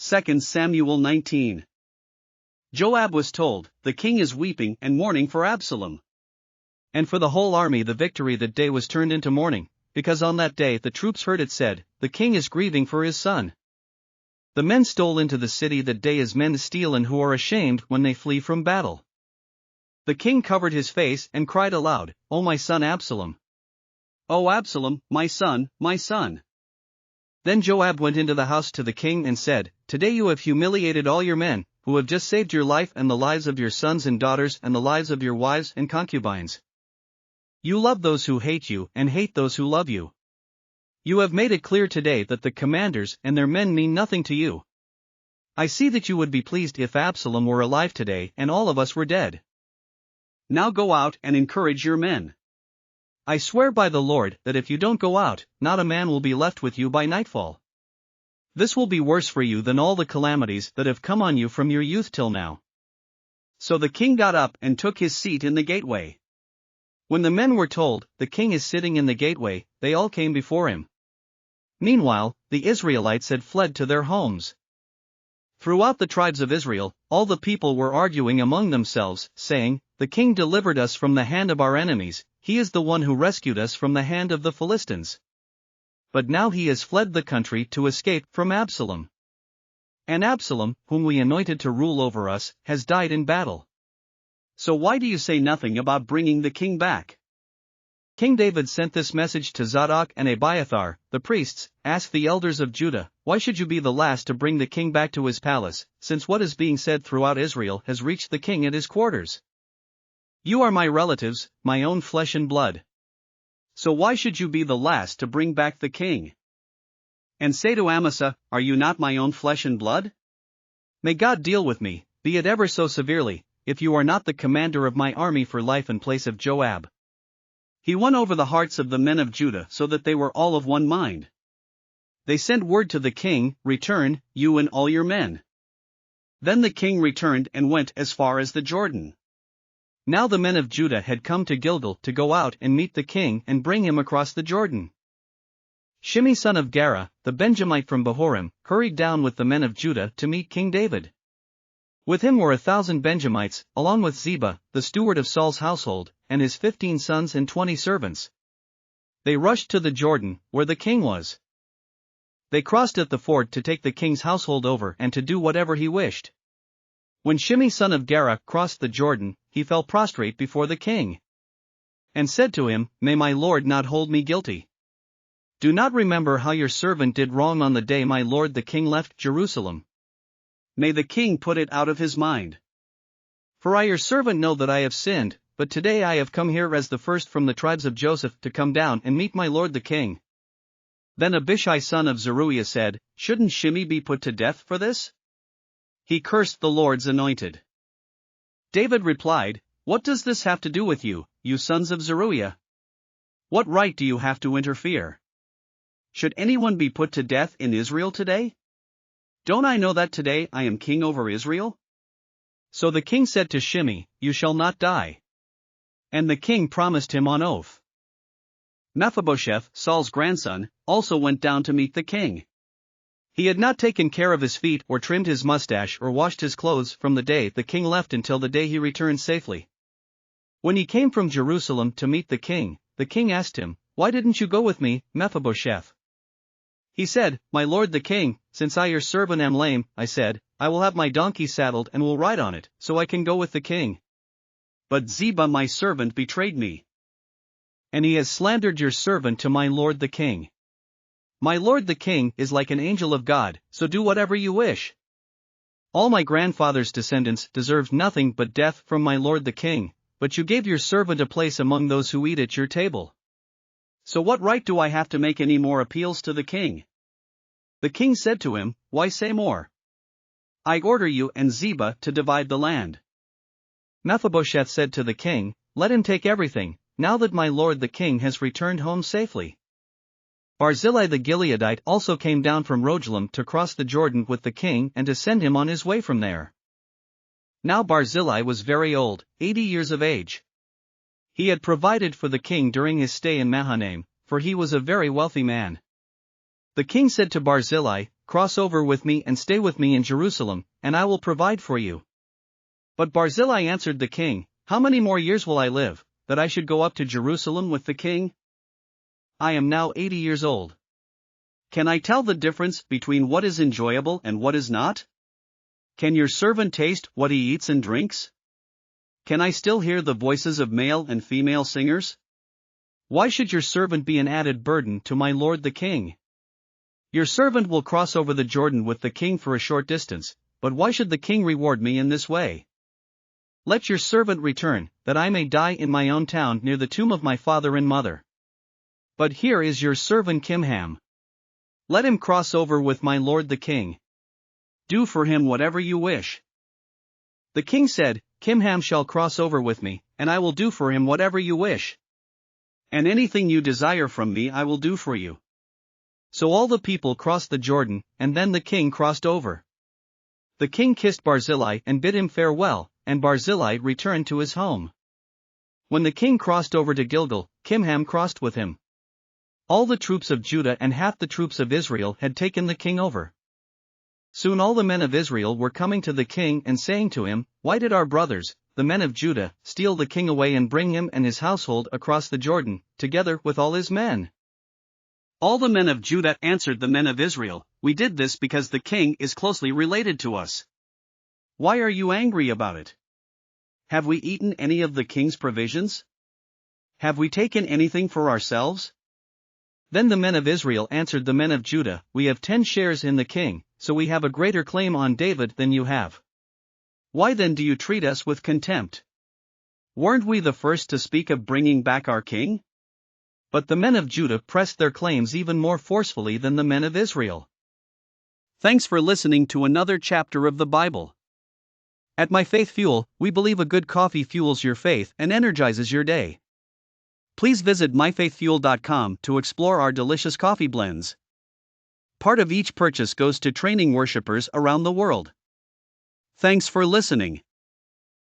2 Samuel 19. Joab was told, "The king is weeping and mourning for Absalom." And for the whole army the victory that day was turned into mourning, because on that day the troops heard it said, "The king is grieving for his son." The men stole into the city that day as men steal and who are ashamed when they flee from battle. The king covered his face and cried aloud, "O my son Absalom! O Absalom, my son, my son!" Then Joab went into the house to the king and said, "Today you have humiliated all your men, who have just saved your life and the lives of your sons and daughters and the lives of your wives and concubines. You love those who hate you and hate those who love you. You have made it clear today that the commanders and their men mean nothing to you. I see that you would be pleased if Absalom were alive today and all of us were dead. Now go out and encourage your men. I swear by the Lord that if you don't go out, not a man will be left with you by nightfall. This will be worse for you than all the calamities that have come on you from your youth till now." So the king got up and took his seat in the gateway. When the men were told, "The king is sitting in the gateway," they all came before him. Meanwhile, the Israelites had fled to their homes. Throughout the tribes of Israel, all the people were arguing among themselves, saying, "The king delivered us from the hand of our enemies, he is the one who rescued us from the hand of the Philistines. But now he has fled the country to escape from Absalom. And Absalom, whom we anointed to rule over us, has died in battle. So why do you say nothing about bringing the king back?" King David sent this message to Zadok and Abiathar, the priests, "Ask the elders of Judah, why should you be the last to bring the king back to his palace, since what is being said throughout Israel has reached the king at his quarters? You are my relatives, my own flesh and blood. So why should you be the last to bring back the king? And say to Amasa, are you not my own flesh and blood? May God deal with me, be it ever so severely, if you are not the commander of my army for life in place of Joab." He won over the hearts of the men of Judah so that they were all of one mind. They sent word to the king, "Return, you and all your men." Then the king returned and went as far as the Jordan. Now the men of Judah had come to Gilgal to go out and meet the king and bring him across the Jordan. Shimei son of Gera, the Benjamite from Bahurim, hurried down with the men of Judah to meet King David. With him were 1,000 Benjamites, along with Ziba, the steward of Saul's household, and his 15 sons and 20 servants. They rushed to the Jordan, where the king was. They crossed at the ford to take the king's household over and to do whatever he wished. When Shimei son of Gera crossed the Jordan, he fell prostrate before the king, and said to him, "May my lord not hold me guilty. Do not remember how your servant did wrong on the day my lord the king left Jerusalem. May the king put it out of his mind. For I your servant know that I have sinned, but today I have come here as the first from the tribes of Joseph to come down and meet my lord the king." Then Abishai son of Zeruiah said, "Shouldn't Shimei be put to death for this? He cursed the Lord's anointed." David replied, "What does this have to do with you, you sons of Zeruiah? What right do you have to interfere? Should anyone be put to death in Israel today? Don't I know that today I am king over Israel?" So the king said to Shimei, "You shall not die." And the king promised him on oath. Mephibosheth, Saul's grandson, also went down to meet the king. He had not taken care of his feet or trimmed his mustache or washed his clothes from the day the king left until the day he returned safely. When he came from Jerusalem to meet the king asked him, "Why didn't you go with me, Mephibosheth?" He said, "My lord the king, since I your servant am lame," I said, "I will have my donkey saddled and will ride on it, so I can go with the king. But Ziba my servant betrayed me. And he has slandered your servant to my lord the king. My lord the king is like an angel of God, so do whatever you wish. All my grandfather's descendants deserved nothing but death from my lord the king, but you gave your servant a place among those who eat at your table. So what right do I have to make any more appeals to the king?" The king said to him, "Why say more? I order you and Ziba to divide the land." Mephibosheth said to the king, "Let him take everything, now that my lord the king has returned home safely." Barzillai the Gileadite also came down from Rogelim to cross the Jordan with the king and to send him on his way from there. Now Barzillai was very old, 80 years of age. He had provided for the king during his stay in Mahanaim, for he was a very wealthy man. The king said to Barzillai, cross over with me and stay with me in Jerusalem, and I will provide for you. But Barzillai answered the king, How many more years will I live, that I should go up to Jerusalem with the king? I am now 80 years old. Can I tell the difference between what is enjoyable and what is not? Can your servant taste what he eats and drinks? Can I still hear the voices of male and female singers? Why should your servant be an added burden to my lord the king? Your servant will cross over the Jordan with the king for a short distance, but why should the king reward me in this way? Let your servant return, that I may die in my own town near the tomb of my father and mother. But here is your servant Kimham. Let him cross over with my lord the king. Do for him whatever you wish. The king said, Kimham shall cross over with me, and I will do for him whatever you wish. And anything you desire from me I will do for you. So all the people crossed the Jordan, and then the king crossed over. The king kissed Barzillai and bid him farewell, and Barzillai returned to his home. When the king crossed over to Gilgal, Kimham crossed with him. All the troops of Judah and half the troops of Israel had taken the king over. Soon all the men of Israel were coming to the king and saying to him, Why did our brothers, the men of Judah, steal the king away and bring him and his household across the Jordan, together with all his men? All the men of Judah answered the men of Israel, We did this because the king is closely related to us. Why are you angry about it? Have we eaten any of the king's provisions? Have we taken anything for ourselves? Then the men of Israel answered the men of Judah, We have 10 shares in the king, so we have a greater claim on David than you have. Why then do you treat us with contempt? Weren't we the first to speak of bringing back our king? But the men of Judah pressed their claims even more forcefully than the men of Israel. Thanks for listening to another chapter of the Bible. At My Faith Fuel, we believe a good coffee fuels your faith and energizes your day. Please visit myfaithfuel.com to explore our delicious coffee blends. Part of each purchase goes to training worshipers around the world. Thanks for listening.